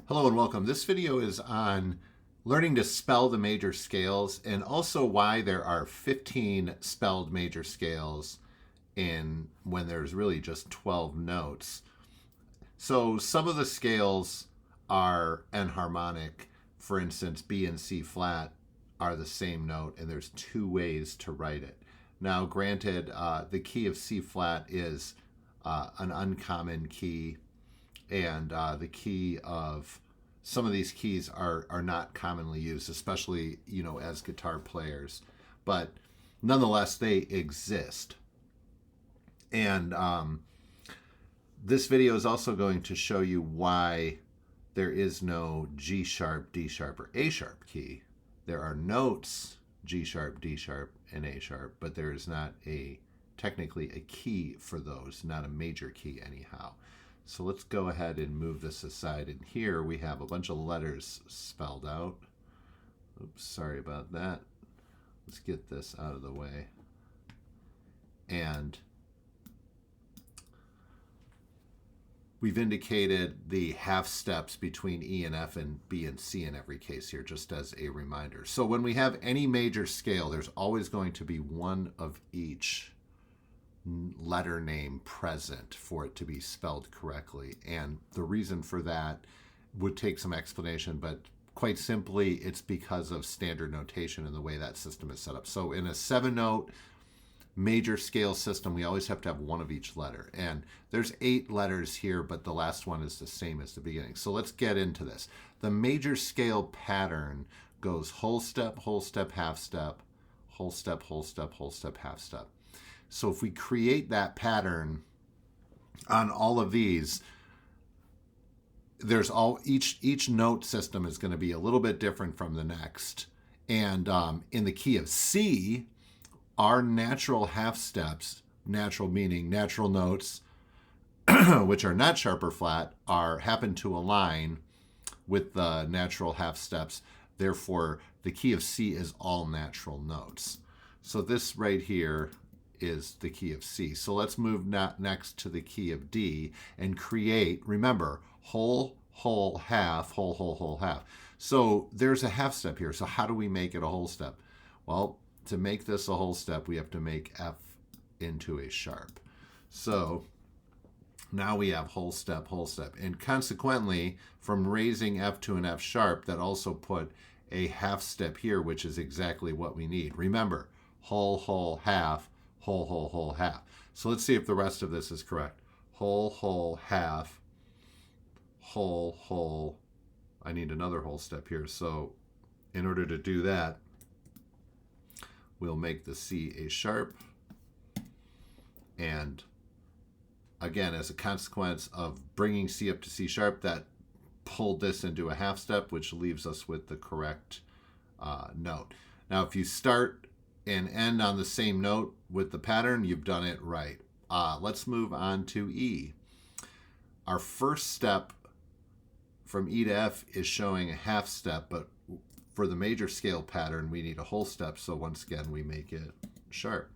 Hello and welcome. This video is on learning to spell the major scales and also why there are 15 spelled major scales in when there's really just 12 notes. So some of the scales are enharmonic. For instance, B and C flat are the same note and there's two ways to write it. Now granted, the key of C flat is an uncommon key, and the key of some of these keys are not commonly used, especially as guitar players, but nonetheless they exist. And this video is also going to show you why there is no G sharp, D sharp, or A sharp key. There are notes G sharp, D sharp, and A sharp, but there is not technically a key for those, not a major key anyhow. So let's go ahead and move this aside. And here we have a bunch of letters spelled out. Oops, sorry about that. Let's get this out of the way. And we've indicated the half steps between E and F and B and C in every case here, just as a reminder. So when we have any major scale, there's always going to be one of each letter name present for it to be spelled correctly. And the reason for that would take some explanation, but quite simply, it's because of standard notation and the way that system is set up. So in a 7-note major scale system, we always have to have one of each letter. And there's 8 letters here, but the last one is the same as the beginning. So let's get into this. The major scale pattern goes whole step, half step, whole step, half step. So if we create that pattern on all of these, there's each note system is going to be a little bit different from the next. And in the key of C, our natural half steps, natural meaning natural notes, which are not sharp or flat, happen to align with the natural half steps. Therefore, the key of C is all natural notes. So this right here is the key of C. So let's move next to the key of D and create, remember, whole, half, whole, half. So there's a half step here. So how do we make it a whole step? Well, to make this a whole step, we have to make F into a sharp. So now we have whole step. And consequently, from raising F to an F sharp, that also put a half step here, which is exactly what we need. Remember, whole, half, whole, half. So let's see if the rest of this is correct. Whole, half, whole. I need another whole step here. So in order to do that, we'll make the C a sharp. And again, as a consequence of bringing C up to C sharp, that pulled this into a half step, which leaves us with the correct note. Now, if you start and end on the same note with the pattern, you've done it right. Let's move on to E. Our first step from E to F is showing a half step, but for the major scale pattern, we need a whole step. So once again, we make it sharp.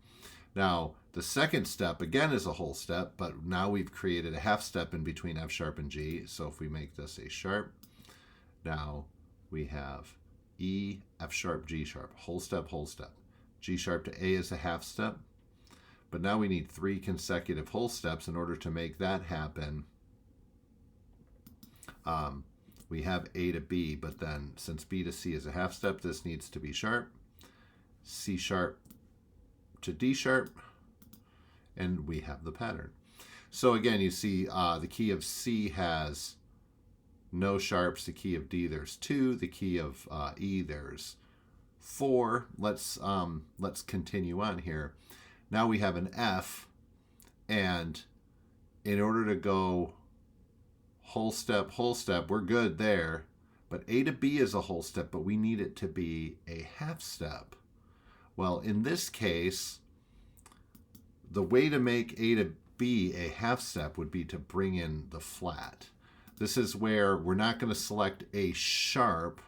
Now, the second step, again, is a whole step, but now we've created a half step in between F sharp and G. So if we make this a sharp, now we have E, F sharp, G sharp, whole step. G sharp to A is a half step, but now we need 3 consecutive whole steps in order to make that happen. We have A to B, but then since B to C is a half step, this needs to be sharp. C sharp to D sharp, and we have the pattern. So again, you see the key of C has no sharps. The key of D, there's 2. The key of E, there's 4. Let's continue on here. Now we have an F, and in order to go whole step, we're good there. But A to B is a whole step, but we need it to be a half step. Well, in this case, the way to make A to B a half step would be to bring in the flat. This is where we're not going to select A sharp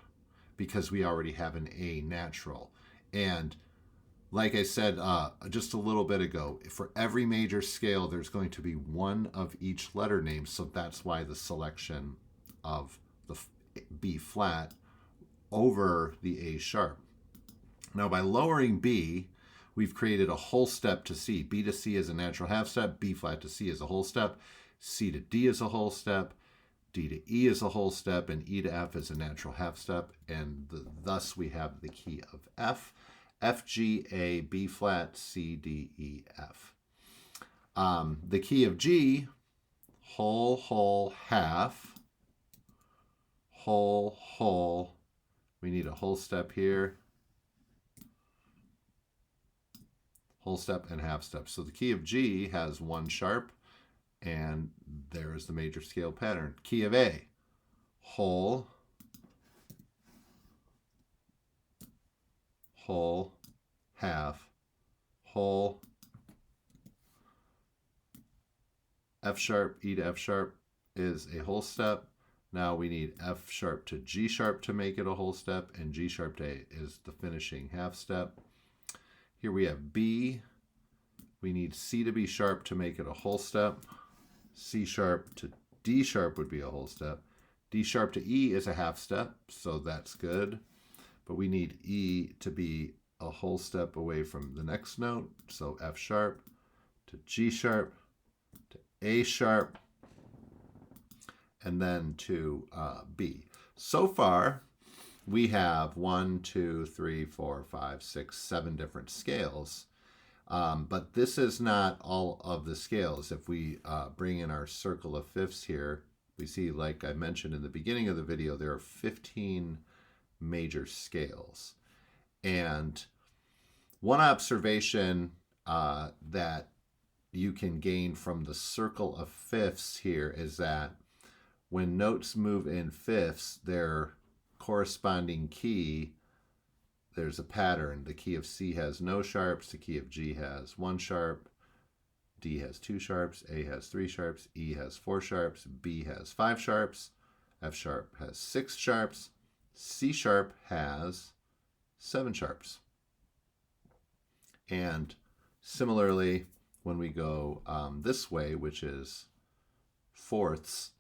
because we already have an A natural. And like I said just a little bit ago, for every major scale, there's going to be one of each letter name. So that's why the selection of the B flat over the A sharp. Now by lowering B, we've created a whole step to C. B to C is a natural half step, B flat to C is a whole step, C to D is a whole step, D to E is a whole step, and E to F is a natural half step, and thus we have the key of F. F, G, A, B flat, C, D, E, F. The key of G, whole, whole, half, whole, whole. We need a whole step here. Whole step and half step. So the key of G has one sharp, and there is the major scale pattern. Key of A, whole, whole, half, whole, F sharp, E to F sharp is a whole step. Now we need F sharp to G sharp to make it a whole step, and G sharp to A is the finishing half step. Here we have B. We need C to B sharp to make it a whole step. C sharp to D sharp would be a whole step. D sharp to E is a half step, so that's good. But we need E to be a whole step away from the next note. So F sharp to G sharp to A sharp, and then to B. So far, we have 1, 2, 3, 4, 5, 6, 7 different scales. But this is not all of the scales. If we bring in our circle of fifths here, we see, like I mentioned in the beginning of the video, there are 15 major scales. And one observation that you can gain from the circle of fifths here is that when notes move in fifths, their corresponding key, there's a pattern. The key of C has no sharps, the key of G has one sharp, D has two sharps, A has three sharps, E has four sharps, B has five sharps, F sharp has six sharps, C sharp has seven sharps. And similarly, when we go this way, which is fourths,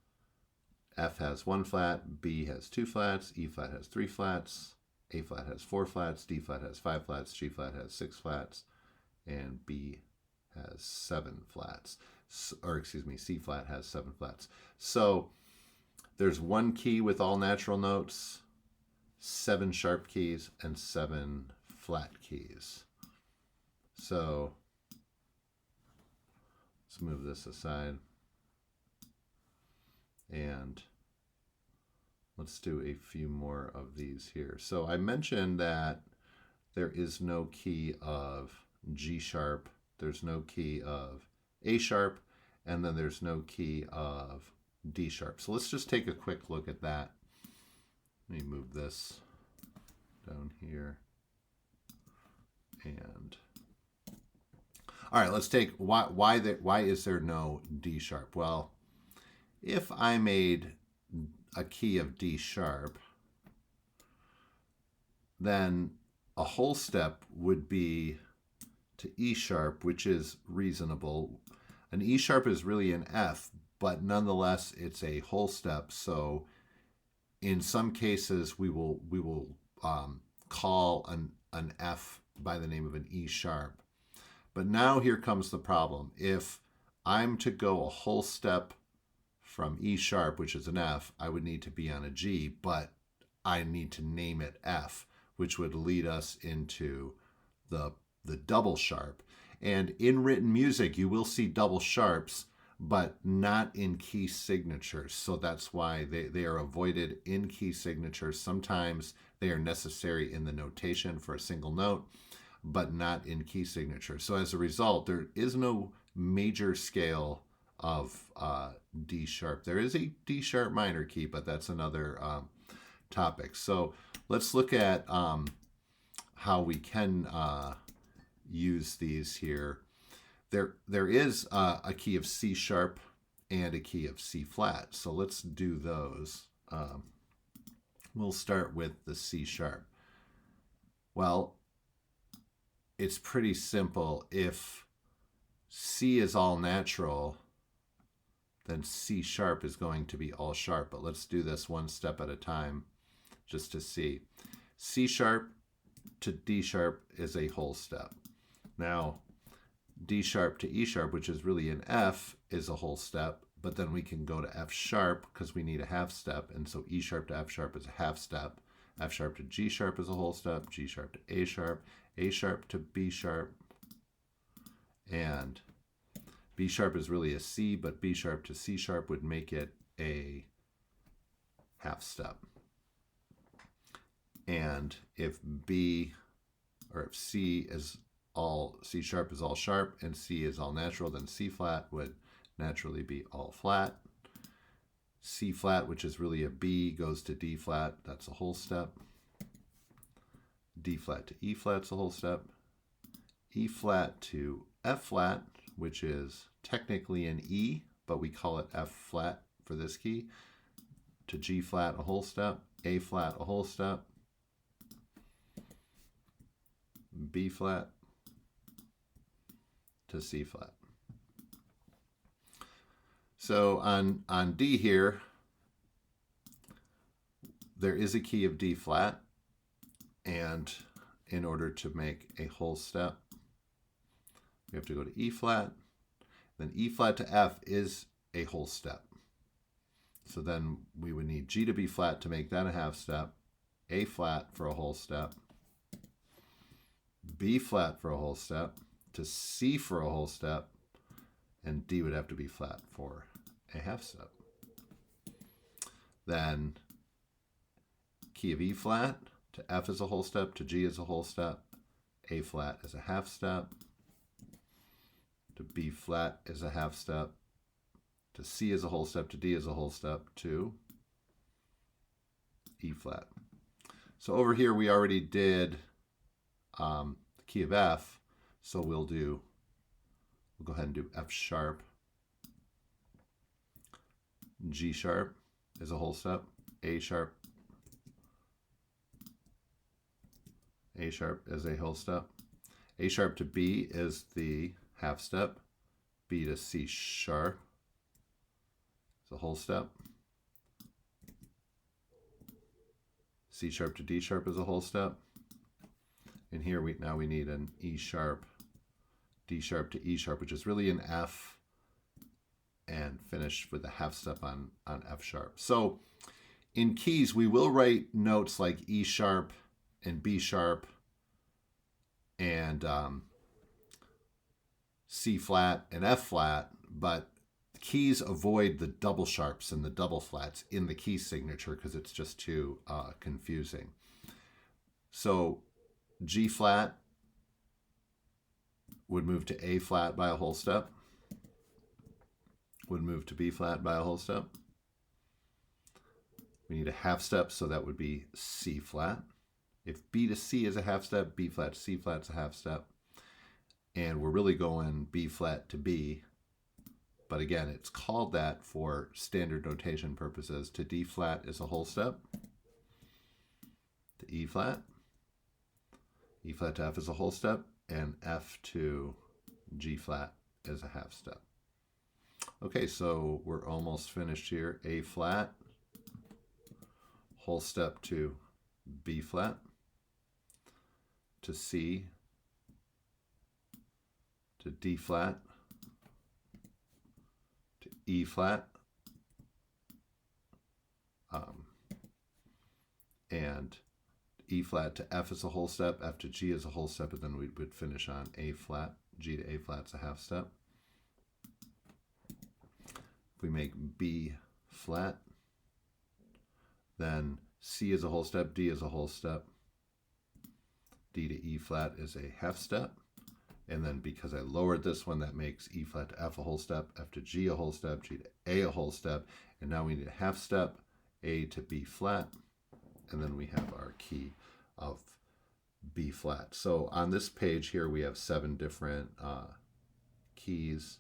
F has one flat, B has two flats, E flat has three flats, A flat has four flats, D flat has five flats, G flat has six flats, and B has seven flats. Or excuse me, C flat has seven flats. So there's one key with all natural notes, seven sharp keys, and seven flat keys. So let's move this aside. And let's do a few more of these here. So I mentioned that there is no key of G sharp, there's no key of A sharp, and then there's no key of D sharp. So let's just take a quick look at that. Let me move this down here. And all right, let's take why is there no D sharp? Well, if I made a key of D sharp, then a whole step would be to E sharp, which is reasonable. An E sharp is really an F, but nonetheless it's a whole step. So in some cases we will call an F by the name of an E sharp. But now here comes the problem. If I'm to go a whole step from E sharp, which is an F, I would need to be on a G, but I need to name it F, which would lead us into the double sharp. And in written music, you will see double sharps, but not in key signatures. So that's why they are avoided in key signatures. Sometimes they are necessary in the notation for a single note, but not in key signature. So as a result, there is no major scale of D sharp. There is a D sharp minor key, but that's another topic. So let's look at how we can use these here. There is a key of C sharp and a key of C flat. So let's do those. We'll start with the C sharp. Well, it's pretty simple. If C is all natural, then C sharp is going to be all sharp. But let's do this one step at a time just to see. C sharp to D sharp is a whole step. Now, D sharp to E sharp, which is really an F, is a whole step. But then we can go to F sharp because we need a half step. And so E sharp to F sharp is a half step. F sharp to G sharp is a whole step. G sharp to A sharp to B sharp. And B sharp is really a C, but B sharp to C sharp would make it a half step. And if C is all, C sharp is all sharp and C is all natural, then C flat would naturally be all flat. C flat, which is really a B, goes to D flat. That's a whole step. D flat to E flat's a whole step. E flat to F flat, which is technically an E, but we call it F flat for this key. To G flat, a whole step. A flat, a whole step. B flat to C flat. So on D here, there is a key of D flat, and in order to make a whole step, we have to go to E flat. Then E flat to F is a whole step. So then we would need G to B flat to make that a half step, A flat for a whole step, B flat for a whole step, to C for a whole step, and D would have to be flat for a half step. Then key of E flat to F is a whole step, to G is a whole step, A flat is a half step, to B flat is a half step, to C is a whole step, to D is a whole step, to E flat. So over here we already did the key of F, so we'll go ahead and do F sharp. G sharp is a whole step. A sharp is a whole step. A sharp to B is the half step. B to C sharp is a whole step. C sharp to D sharp is a whole step. And here now we need an E sharp, D sharp to E sharp, which is really an F, and finish with a half step on F sharp. So in keys, we will write notes like E sharp and B sharp and C flat and F flat, but keys avoid the double sharps and the double flats in the key signature because it's just too confusing. So G flat would move to A flat by a whole step, would move to B flat by a whole step. We need a half step, so that would be C flat. If B to C is a half step, B flat to C flat is a half step. And we're really going B flat to B. But again, it's called that for standard notation purposes. To D flat is a whole step. To E flat. E flat to F is a whole step. And F to G flat is a half step. Okay, so we're almost finished here. A flat, whole step to B flat, to C, to D flat, to E flat, and E flat to F is a whole step, F to G is a whole step, and then we would finish on A flat. G to A flat is a half step. If we make B flat, then C is a whole step, D is a whole step, D to E flat is a half step, and then because I lowered this one, that makes E flat to F a whole step, F to G a whole step, G to A a whole step, and now we need a half step, A to B flat, and then we have our key of B flat. So on this page here, we have 7 different keys,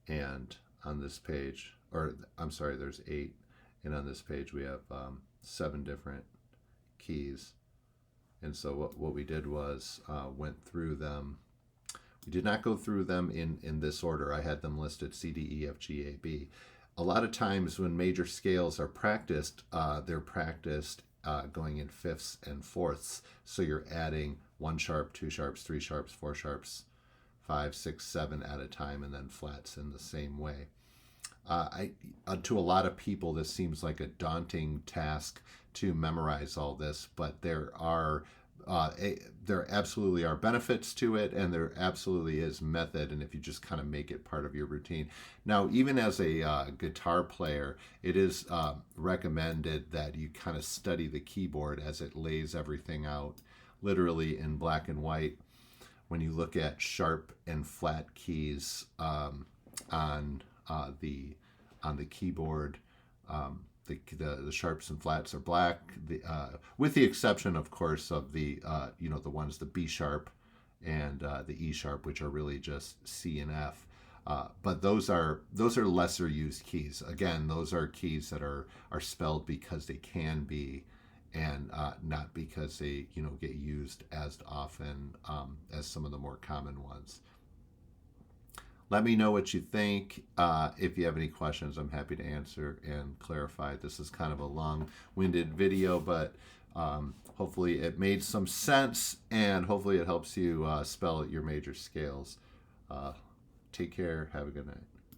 and on this page, or I'm sorry, there's 8, and on this page we have 7 different keys. And so what we did was went through them. You did not go through them in this order. I had them listed C, D, E, F, G, A, B. A lot of times when major scales are practiced, they're practiced going in fifths and fourths. So you're adding 1 sharp, 2 sharps, 3 sharps, 4 sharps, 5, 6, 7 at a time, and then flats in the same way. To a lot of people, this seems like a daunting task to memorize all this, but there absolutely are benefits to it, and there absolutely is method. And if you just kind of make it part of your routine, now even as a guitar player, it is recommended that you kind of study the keyboard as it lays everything out, literally in black and white. When you look at sharp and flat keys on the keyboard. The sharps and flats are black, with the exception, of course, of the the ones, the B sharp and the E sharp, which are really just C and F. But those are lesser used keys. Again, those are keys that are spelled because they can be, and not because they get used as often as some of the more common ones. Let me know what you think. If you have any questions, I'm happy to answer and clarify. This is kind of a long-winded video, but hopefully it made some sense, and hopefully it helps you spell your major scales. Take care. Have a good night.